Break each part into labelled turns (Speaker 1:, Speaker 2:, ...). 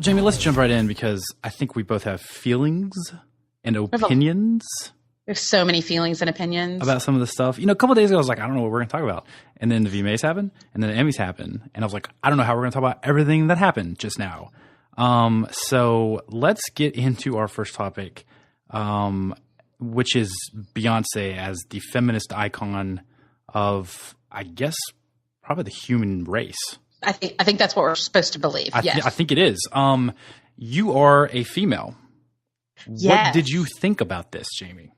Speaker 1: Jamie, let's jump right in because I think we both have feelings and opinions.
Speaker 2: There's so many feelings and opinions
Speaker 1: about some of the stuff. You know, a couple of days ago, I was like, I don't know what we're going to talk about. And then the VMAs happened, and then the Emmys happened. And I was like, I don't know how we're going to talk about everything that happened just now. So let's get into our first topic, which is Beyonce as the feminist icon of, I guess, probably the human race.
Speaker 2: I think that's what we're supposed to believe. Yes.
Speaker 1: I think it is. You are a female.
Speaker 2: Yes.
Speaker 1: What did you think about this, Jamie?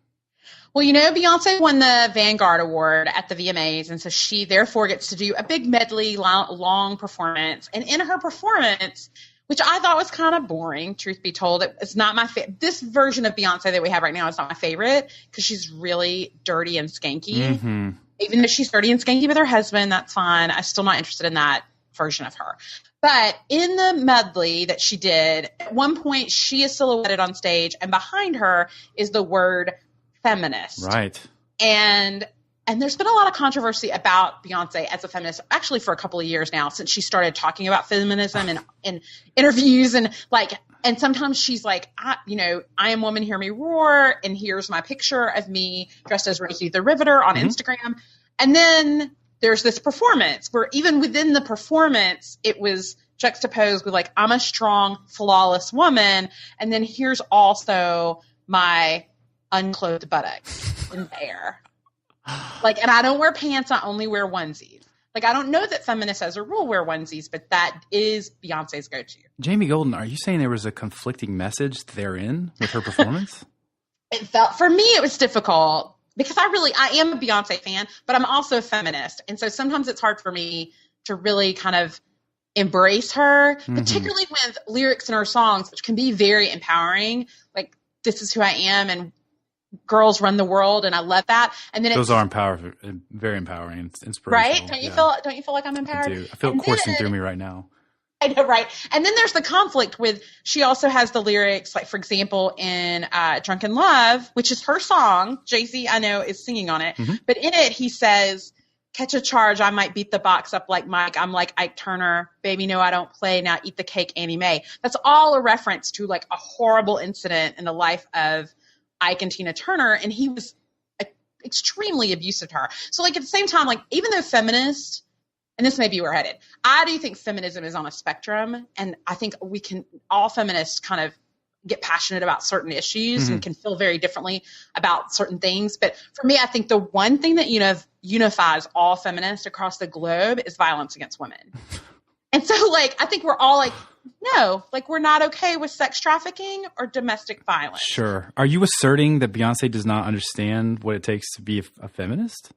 Speaker 2: Well, you know, Beyonce won the Vanguard Award at the VMAs, and so she therefore gets to do a big medley, long performance. And in her performance, which I thought was kind of boring, truth be told, it's not my favorite. This version of Beyonce that we have right now is not my favorite because she's really dirty and skanky.
Speaker 1: Mm-hmm.
Speaker 2: Even if she's dirty and skanky with her husband, that's fine. I'm still not interested in that version of her. But in the medley that she did, at one point she is silhouetted on stage, and behind her is the word feminist.
Speaker 1: Right.
Speaker 2: And there's been a lot of controversy about Beyonce as a feminist, actually for a couple of years now, since she started talking about feminism in interviews and sometimes she's like, I am woman, hear me roar, and here's my picture of me dressed as Rosie the Riveter on Instagram. And then there's this performance where even within the performance, it was juxtaposed with like, I'm a strong, flawless woman. And then here's also my unclothed buttocks in the air. Like, and I don't wear pants. I only wear onesies. Like, I don't know that feminists as a rule wear onesies, but that is Beyonce's go-to.
Speaker 1: Jamie Golden, are you saying there was a conflicting message therein with her performance?
Speaker 2: For me, it was difficult. Because I am a Beyonce fan, but I'm also a feminist. And so sometimes it's hard for me to really kind of embrace her, particularly with lyrics in her songs, which can be very empowering. Like, this is who I am and girls run the world. And I love that. And then
Speaker 1: those are very empowering and inspirational.
Speaker 2: Right? Don't you feel like I'm empowered?
Speaker 1: I do. I feel it coursing through me right now.
Speaker 2: I know, right? And then there's the conflict with, she also has the lyrics, like, for example, in Drunken Love, which is her song. Jay-Z, I know, is singing on it. But in it, he says, catch a charge, I might beat the box up like Mike. I'm like Ike Turner. Baby, no, I don't play. Now eat the cake, Annie Mae. That's all a reference to, like, a horrible incident in the life of Ike and Tina Turner. And he was extremely abusive to her. So, like, at the same time, like, even though feminists, and this may be where we're headed, I do think feminism is on a spectrum, and I think all feminists kind of get passionate about certain issues and can feel very differently about certain things. But for me, I think the one thing that unifies all feminists across the globe is violence against women. And so, like, I think we're all like, no, like, we're not okay with sex trafficking or domestic violence.
Speaker 1: Sure. Are you asserting that Beyonce does not understand what it takes to be a feminist?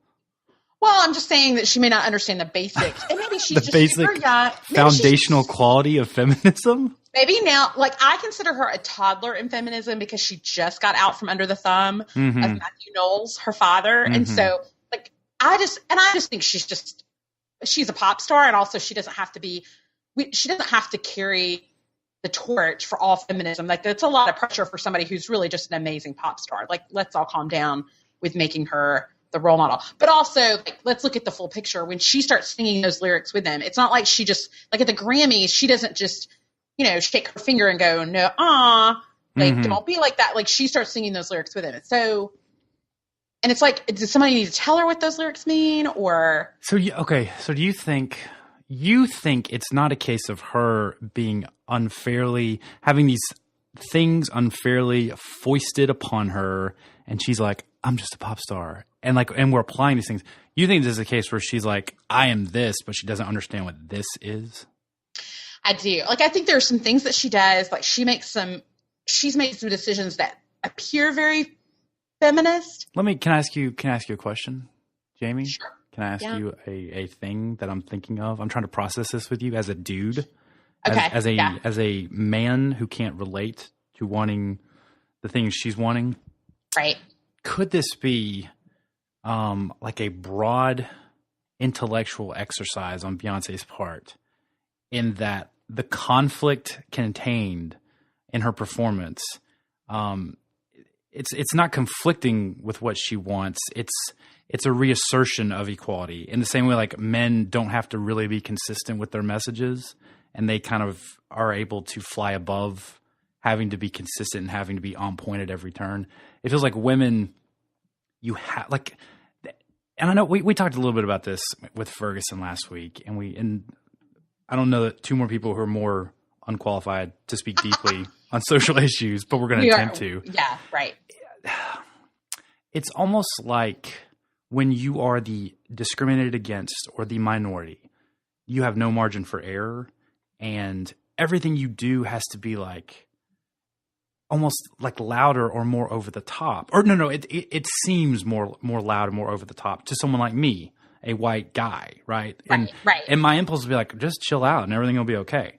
Speaker 2: Well, I'm just saying that she may not understand the basics. And maybe she's just
Speaker 1: basic
Speaker 2: super young.
Speaker 1: Foundational quality of feminism?
Speaker 2: Maybe now, like, I consider her a toddler in feminism because she just got out from under the thumb of Matthew Knowles, her father. And so, like, I just think she's a pop star, and also she doesn't have to carry the torch for all feminism. Like, that's a lot of pressure for somebody who's really just an amazing pop star. Like, let's all calm down with making her the role model. But also, like, let's look at the full picture. When she starts singing those lyrics with them, it's not like she just, like, at the Grammys, she doesn't just, shake her finger and go, no, don't be like that. Like, she starts singing those lyrics with him. So, and it's like, does somebody need to tell her what those lyrics mean? Or
Speaker 1: so do you think it's not a case of her being having these things unfairly foisted upon her, and she's like, I'm just a pop star, and we're applying these things? You think this is a case where she's like, I am this, but she doesn't understand what this is?
Speaker 2: I do. Like, I think there are some things that she does. Like, she's made some decisions that appear very feminist.
Speaker 1: Can I ask you a question, Jamie?
Speaker 2: Sure.
Speaker 1: Can I ask you a thing that I'm thinking of? I'm trying to process this with you as a dude.
Speaker 2: Okay.
Speaker 1: As a man who can't relate to wanting the things she's wanting.
Speaker 2: Right.
Speaker 1: Could this be like a broad intellectual exercise on Beyonce's part, in that the conflict contained in her performance, it's not conflicting with what she wants. It's a reassertion of equality in the same way, like, men don't have to really be consistent with their messages, and they kind of are able to fly above having to be consistent and having to be on point at every turn. It feels like women, you have like, and I know we talked a little bit about this with Ferguson last week, and I don't know that two more people who are more unqualified to speak deeply on social issues, but we're going to attempt to.
Speaker 2: Yeah, right.
Speaker 1: It's almost like when you are the discriminated against or the minority, you have no margin for error, and everything you do has to be like almost like louder or more over the top. Or no, it seems more loud and more over the top to someone like me, a white guy, right?
Speaker 2: Right.
Speaker 1: And my impulse would be like, just chill out and everything will be okay.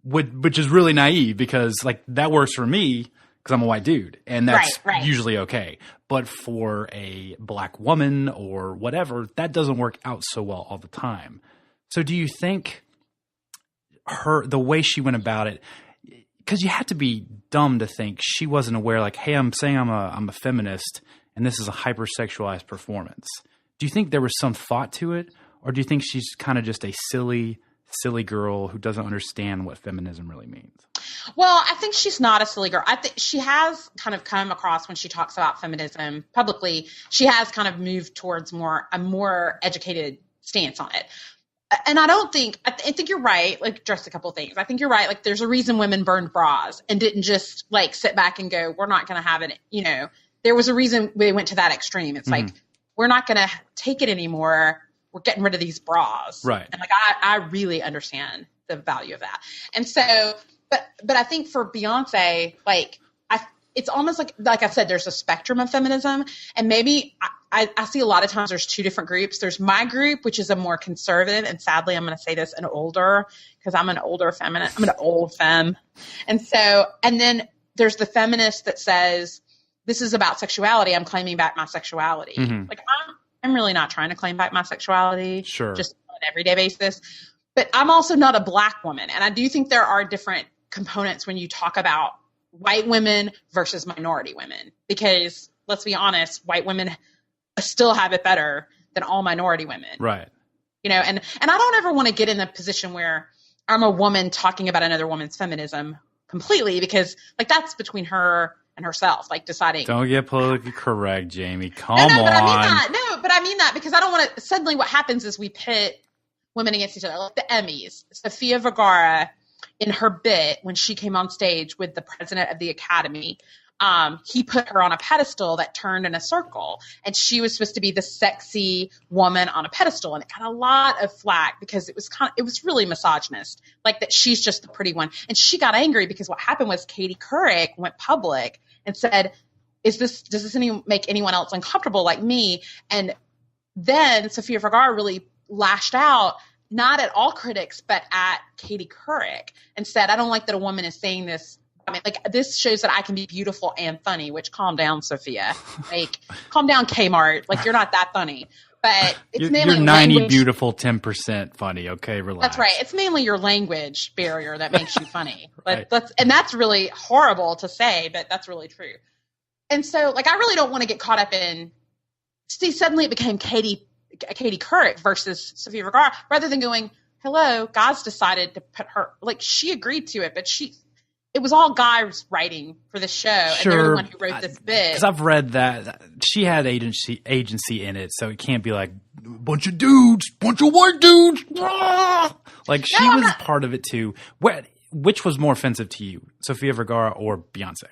Speaker 1: Which is really naive because like that works for me because I'm a white dude and that's usually okay. But for a black woman or whatever, that doesn't work out so well all the time. So do you think the way she went about it, because you have to be dumb to think she wasn't aware, like, hey, I'm saying I'm a feminist and this is a hypersexualized performance. Do you think there was some thought to it, or do you think she's kind of just a silly girl who doesn't understand what feminism really means?
Speaker 2: Well, I think she's not a silly girl. I think she has kind of come across when she talks about feminism publicly, she has kind of moved towards a more educated stance on it. And I think you're right, like just a couple of things. I think you're right. Like there's a reason women burned bras and didn't just like sit back and go, we're not going to have it. You know, there was a reason they went to that extreme. It's like, we're not going to take it anymore. We're getting rid of these bras.
Speaker 1: Right.
Speaker 2: And like, I really understand the value of that. And so, but I think for Beyonce, like it's almost like I said, there's a spectrum of feminism, and maybe I see a lot of times there's two different groups. There's my group, which is a more conservative, and sadly, I'm going to say this, an older, because I'm an older feminist. I'm an old femme. And then there's the feminist that says, this is about sexuality. I'm claiming back my sexuality. Like I'm really not trying to claim back my sexuality.
Speaker 1: Sure.
Speaker 2: Just on an everyday basis. But I'm also not a black woman. And I do think there are different components when you talk about white women versus minority women, because let's be honest, white women still have it better than all minority women.
Speaker 1: Right.
Speaker 2: You know, and I don't ever want to get in a position where I'm a woman talking about another woman's feminism completely, because like that's between her and herself, like deciding.
Speaker 1: Don't get politically correct, Jamie. Come
Speaker 2: on. But I mean that because I don't want to. Suddenly, what happens is we pit women against each other, like the Emmys. Sofia Vergara, in her bit when she came on stage with the president of the Academy, he put her on a pedestal that turned in a circle, and she was supposed to be the sexy woman on a pedestal, and it got a lot of flack because it was really misogynist, like that she's just the pretty one, and she got angry because what happened was Katie Couric went public and said, does this make anyone else uncomfortable like me? And then Sofia Vergara really lashed out, not at all critics, but at Katie Couric, and said, I don't like that a woman is saying this. I mean, like, this shows that I can be beautiful and funny, which calm down, Sophia. Like, calm down, Kmart. Like, you're not that funny. But it's mainly
Speaker 1: you're 90
Speaker 2: language.
Speaker 1: Beautiful, 10% funny. Okay, relax.
Speaker 2: That's right. It's mainly your language barrier that makes you funny.
Speaker 1: Right.
Speaker 2: And that's really horrible to say, but that's really true. And so, like, I really don't want to get caught up in, see, suddenly it became Katie Couric versus Sofia Vergara, rather than going, hello, guys decided to put her, like, she agreed to it, but it was all guys writing for the show,
Speaker 1: sure,
Speaker 2: and they're the one who wrote this bit.
Speaker 1: Because I've read that she had agency in it, so it can't be like bunch of dudes, bunch of white dudes. Like she was part of it too. Which was more offensive to you, Sofia Vergara or Beyonce?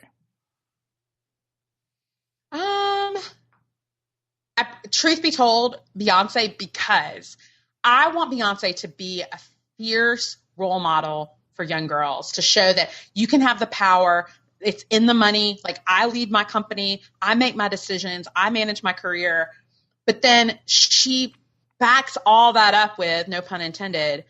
Speaker 2: Truth be told, Beyonce, because I want Beyonce to be a fierce role model for young girls, to show that you can have the power. It's in the money. Like, I lead my company. I make my decisions. I manage my career. But then she backs all that up with, no pun intended,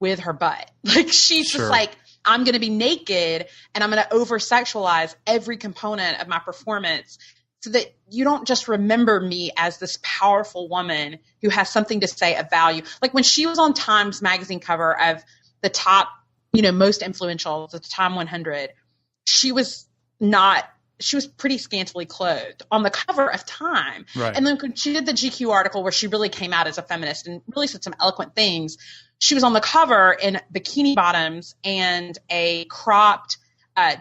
Speaker 2: with her butt. Like, she's just like, I'm going to be naked and I'm going to over-sexualize every component of my performance so that you don't just remember me as this powerful woman who has something to say of value. Like, when she was on Time's magazine cover of the top, most influential, the Time 100, she was not she was pretty scantily clothed on the cover of Time.
Speaker 1: Right.
Speaker 2: And then when she did the GQ article where she really came out as a feminist and really said some eloquent things, she was on the cover in bikini bottoms and a cropped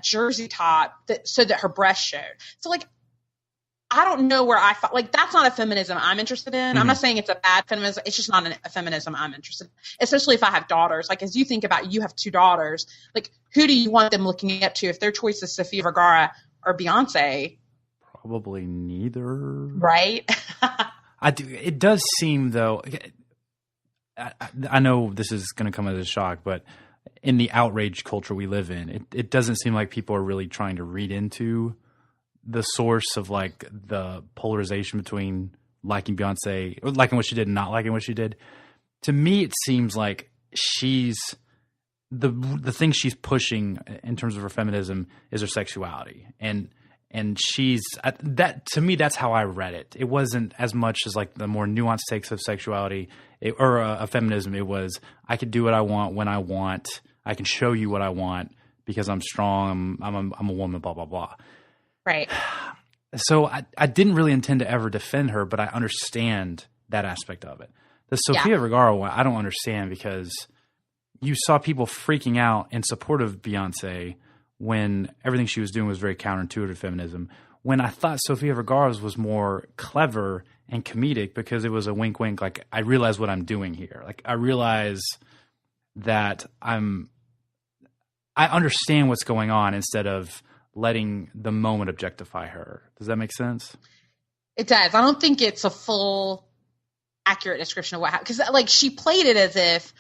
Speaker 2: jersey top so that her breasts showed. So, like, I don't know where I thought, like, that's not a feminism I'm interested in. Mm-hmm. I'm not saying it's a bad feminism. It's just not a feminism I'm interested in, especially if I have daughters. Like, as you think about, you have 2 daughters, like, who do you want them looking up to if their choice is Sofia Vergara or Beyonce?
Speaker 1: Probably neither.
Speaker 2: Right?
Speaker 1: I do. It does seem, though, I know this is going to come as a shock, but in the outrage culture we live in, it doesn't seem like people are really trying to read into the source of, like, the polarization between liking Beyonce, or liking what she did and not liking what she did. To me, it seems like she's the thing she's pushing in terms of her feminism is her sexuality, and she's that. To me, that's how I read it. It wasn't as much as, like, the more nuanced takes of sexuality or a feminism. It was, I can do what I want when I want. I can show you what I want because I'm strong. I'm a woman. Blah blah blah.
Speaker 2: Right.
Speaker 1: So I didn't really intend to ever defend her, but I understand that aspect of it. The Sofia Vergara one, I don't understand, because you saw people freaking out in support of Beyonce when everything she was doing was very counterintuitive to feminism. When I thought Sofia Vergara's was more clever and comedic because it was a wink, wink. Like, I realize what I'm doing here. Like, I realize that I understand what's going on instead of letting the moment objectify her. Does that make sense?
Speaker 2: It does. I don't think it's a full, accurate description of what happened. Because, like, she played it as if,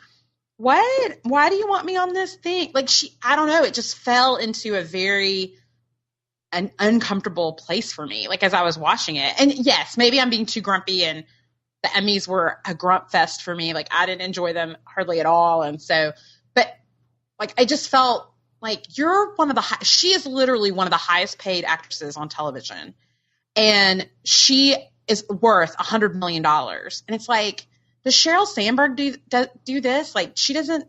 Speaker 2: what? Why do you want me on this thing? Like, I don't know. It just fell into an uncomfortable place for me, like, as I was watching it. And yes, maybe I'm being too grumpy, and the Emmys were a grump fest for me. Like, I didn't enjoy them hardly at all. And so, but, like, I just felt like, you're she is literally one of the highest paid actresses on television, and she is worth $100 million. And it's like, does Sheryl Sandberg do this? Like, she doesn't,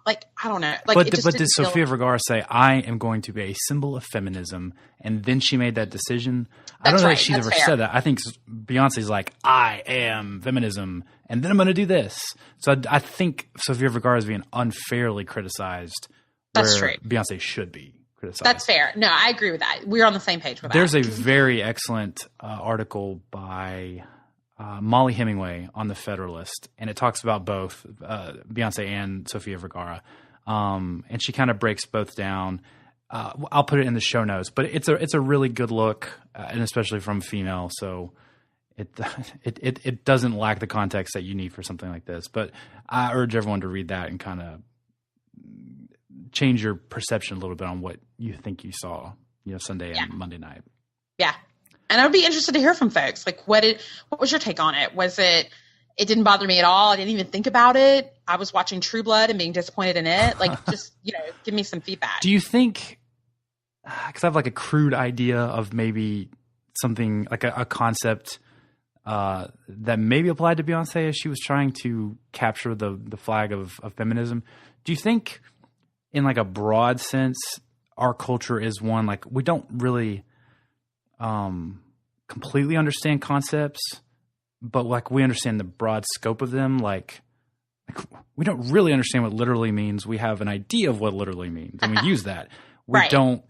Speaker 2: like, I don't know. Like,
Speaker 1: but did Sofia Vergara say, I am going to be a symbol of feminism, and then she made that decision? I don't know if she's ever said that. I think Beyonce's like, I am feminism, and then I'm going to do this. So I think Sofia Vergara is being unfairly criticized.
Speaker 2: That's true.
Speaker 1: Beyonce should be criticized.
Speaker 2: That's fair. No, I agree with that. We're on the same page with that.
Speaker 1: There's a very excellent article by Molly Hemingway on The Federalist, and it talks about both Beyonce and Sofia Vergara, and she kind of breaks both down. I'll put it in the show notes, but it's a really good look, and especially from a female, so it doesn't lack the context that you need for something like this. But I urge everyone to read that and kind of change your perception a little bit on what you think you saw, Sunday and Monday night.
Speaker 2: Yeah. And I would be interested to hear from folks. Like, what was your take on it? Was it didn't bother me at all? I didn't even think about it. I was watching True Blood and being disappointed in it. Like, just, give me some feedback.
Speaker 1: Do you think, because I have, like, a crude idea of maybe something like a concept that maybe applied to Beyonce as she was trying to capture the flag of feminism. Do you think, in, like, a broad sense, our culture is one, like, we don't really completely understand concepts, but, like, we understand the broad scope of them. Like we don't really understand what literally means. We have an idea of what literally means, and we use that. We don't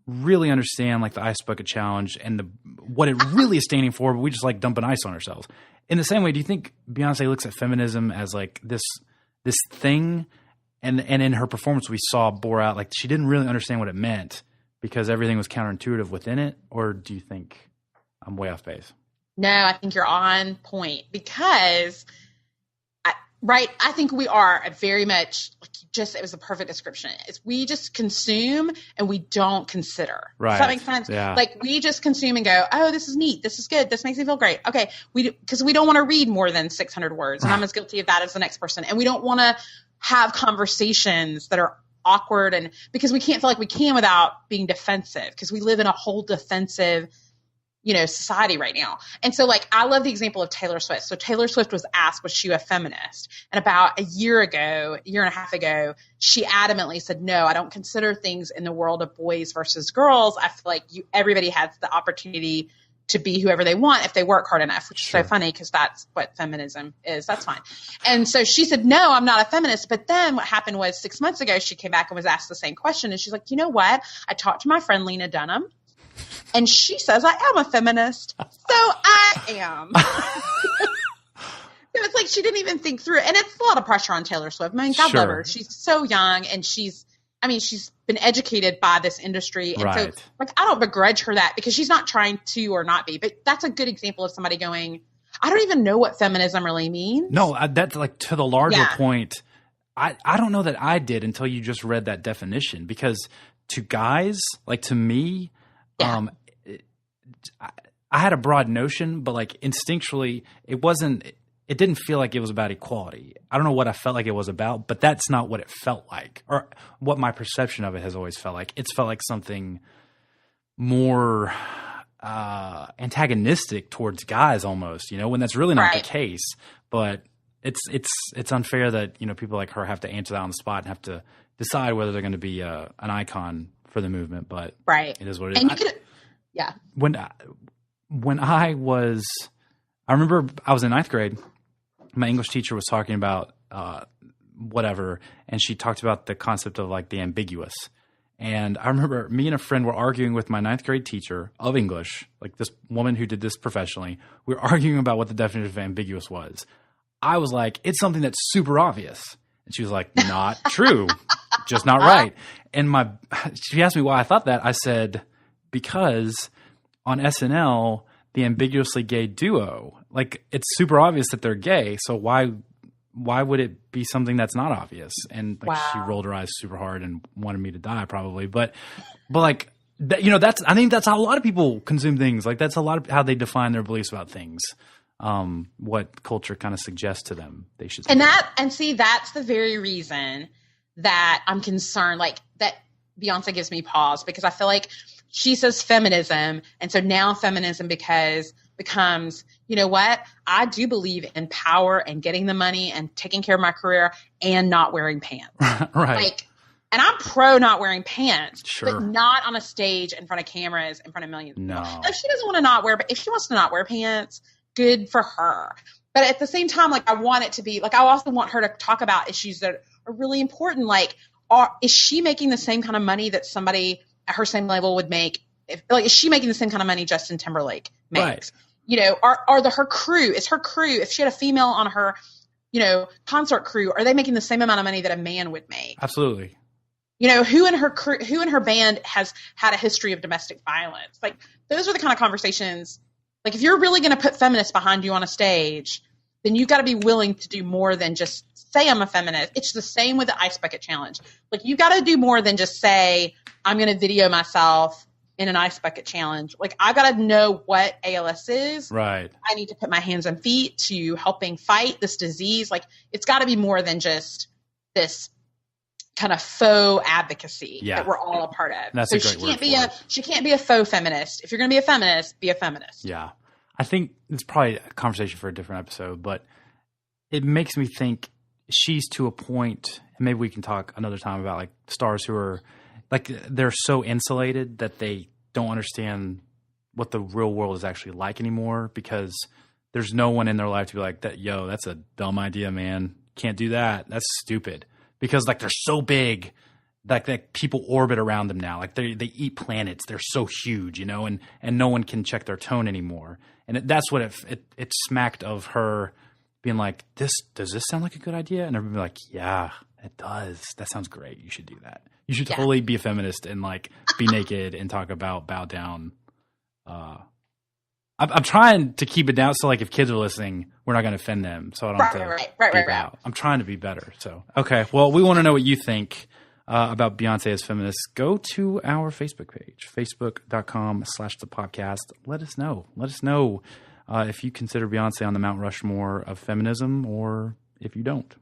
Speaker 1: really understand, like, the ice bucket challenge and what it really is standing for, but we just like dumping ice on ourselves. In the same way, do you think Beyonce looks at feminism as, like, this thing? And in her performance, we saw bore out, like, she didn't really understand what it meant because everything was counterintuitive within it? Or do you think I'm way off base?
Speaker 2: No, I think you're on point because, I think we are very much, like, it was a perfect description. We just consume and we don't consider.
Speaker 1: Right.
Speaker 2: Does that make sense?
Speaker 1: Yeah.
Speaker 2: Like, we just consume and go, oh, this is neat. This is good. This makes me feel great. Okay. Because we don't want to read more than 600 words. And I'm as guilty of that as the next person. And we don't want to have conversations that are awkward, and because we can't feel like we can without being defensive, because we live in a whole defensive, society right now. And so like, I love the example of Taylor Swift. So Taylor Swift was asked, was she a feminist? And about a year and a half ago, she adamantly said, no, I don't consider things in the world of boys versus girls. I feel like everybody has the opportunity to be whoever they want if they work hard enough, which is so funny because that's what feminism is. That's fine. And so she said, no, I'm not a feminist. But then what happened was 6 months ago, she came back and was asked the same question. And she's like, you know what? I talked to my friend Lena Dunham, and she says I am a feminist. So I am. So it's like she didn't even think through it. And it's a lot of pressure on Taylor Swift. I mean, God love her. She's so young, and she's been educated by this industry. And so like, I don't begrudge her that because she's not trying to or not be, but that's a good example of somebody going, I don't even know what feminism really means.
Speaker 1: No, that's like to the larger point. I don't know that I did until you just read that definition, because to guys, like to me, I had a broad notion, but like instinctually it didn't feel like it was about equality. I don't know what I felt like it was about, but that's not what it felt like, or what my perception of it has always felt like. It's felt like something more antagonistic towards guys almost, when that's really not the case. But it's unfair that, people like her have to answer that on the spot and have to decide whether they're going to be an icon for the movement. But it is what it is.
Speaker 2: And you could,
Speaker 1: When I remember I was in ninth grade. My English teacher was talking about whatever, and she talked about the concept of like the ambiguous. And I remember me and a friend were arguing with my ninth grade teacher of English, like this woman who did this professionally. We were arguing about what the definition of ambiguous was. I was like, it's something that's super obvious. And she was like, not true, just not right. And she asked me why I thought that. I said, because on SNL, the ambiguously gay duo, like it's super obvious that they're gay. So why would it be something that's not obvious? And like, she rolled her eyes super hard and wanted me to die probably. But like, I think that's how a lot of people consume things. Like that's a lot of how they define their beliefs about things. What culture kind of suggests to them they should.
Speaker 2: And see, that's the very reason that I'm concerned, like that Beyonce gives me pause, because I feel like she says feminism. And so now feminism becomes, you know what? I do believe in power and getting the money and taking care of my career and not wearing pants. Like, and I'm pro not wearing pants, but not on a stage in front of cameras, in front of millions of people. If she doesn't want to if she wants to not wear pants, good for her. But at the same time, like I want it to be like, I also want her to talk about issues that are really important. Like, is she making the same kind of money that somebody at her same level would make? Is she making the same kind of money Justin Timberlake makes? Her crew, if she had a female on her, concert crew, are they making the same amount of money that a man would make?
Speaker 1: Absolutely.
Speaker 2: Who in her band has had a history of domestic violence? Like, those are the kind of conversations. Like, if you're really going to put feminists behind you on a stage, then you've got to be willing to do more than just say I'm a feminist. It's the same with the Ice Bucket Challenge. Like, you got to do more than just say I'm going to video myself in an Ice Bucket Challenge. Like, I've got to know what ALS is. Right. I need to put my hands and feet to helping fight this disease. Like, it's got to be more than just this kind of faux advocacy that we're all a part of.
Speaker 1: That's a great word.
Speaker 2: She can't be a faux feminist. If you're going to be a feminist, be a feminist.
Speaker 1: Yeah. I think it's probably a conversation for a different episode, but it makes me think she's to a point, and maybe we can talk another time about like stars who are like, they're so insulated that they don't understand what the real world is actually like anymore, because there's no one in their life to be like, that's a dumb idea, man. Can't do that. That's stupid. Because like they're so big, like people orbit around them now. Like they eat planets. They're so huge, and no one can check their tone anymore. And that's what it smacked of her being like, does this sound like a good idea? And everybody be like, yeah, it does. That sounds great. You should do that. You should totally be a feminist and like be naked and talk about bow down. I'm trying to keep it down so like if kids are listening, we're not going to offend them. So I don't have to right. Out. I'm trying to be better. So, okay. Well, we want to know what you think about Beyonce as feminist. Go to our Facebook page, facebook.com/thepodcast. Let us know. Let us know if you consider Beyonce on the Mount Rushmore of feminism or if you don't.